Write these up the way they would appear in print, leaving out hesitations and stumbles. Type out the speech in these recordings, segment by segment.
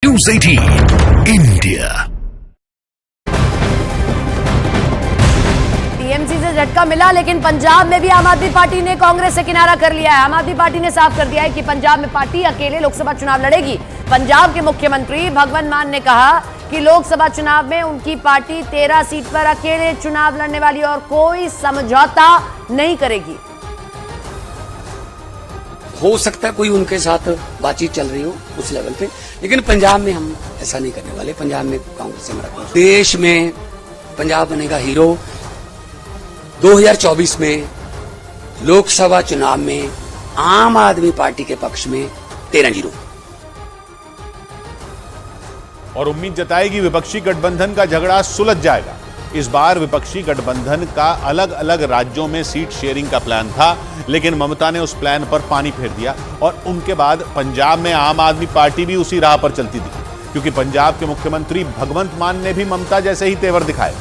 News 18 India। TMC से झटका मिला, लेकिन पंजाब में भी आम आदमी पार्टी ने कांग्रेस से किनारा कर लिया है। आम आदमी पार्टी ने साफ कर दिया है कि पंजाब में पार्टी अकेले लोकसभा चुनाव लड़ेगी। पंजाब के मुख्यमंत्री भगवंत मान ने कहा कि लोकसभा चुनाव में उनकी पार्टी 13 सीट पर अकेले चुनाव लड़ने वाली और कोई समझौता नहीं करेगी। हो सकता है कोई उनके साथ बातचीत चल रही हो उस लेवल पे, लेकिन पंजाब में हम ऐसा नहीं करने वाले। पंजाब में कांग्रेस से हमारा देश में पंजाब बनेगा हीरो। 2024 में लोकसभा चुनाव में आम आदमी पार्टी के पक्ष में 13-0। और उम्मीद जताएगी विपक्षी गठबंधन का झगड़ा सुलझ जाएगा। इस बार विपक्षी गठबंधन का अलग अलग राज्यों में सीट शेयरिंग का प्लान था, लेकिन ममता ने उस प्लान पर पानी फेर दिया और उनके बाद पंजाब में आम आदमी पार्टी भी उसी राह पर चलती दिखी, क्योंकि पंजाब के मुख्यमंत्री भगवंत मान ने भी ममता जैसे ही तेवर दिखाए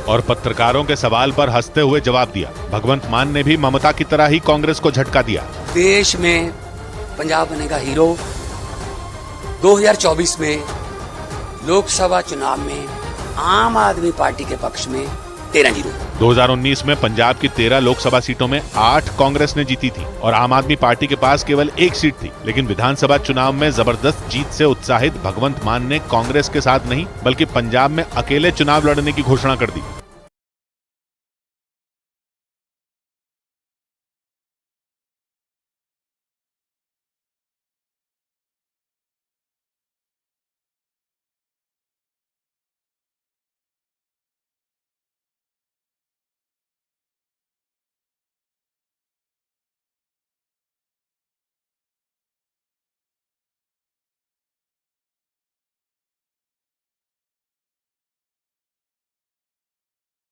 और पत्रकारों के सवाल पर हंसते हुए जवाब दिया। भगवंत मान ने भी ममता की तरह ही कांग्रेस को झटका दिया। देश में पंजाब बनेगा हीरो। 2024 में लोकसभा चुनाव में आम आदमी पार्टी के पक्ष में 13-0। 2019 में पंजाब की 13 लोकसभा सीटों में 8 कांग्रेस ने जीती थी और आम आदमी पार्टी के पास केवल 1 सीट थी, लेकिन विधानसभा चुनाव में जबरदस्त जीत से उत्साहित भगवंत मान ने कांग्रेस के साथ नहीं बल्कि पंजाब में अकेले चुनाव लड़ने की घोषणा कर दी।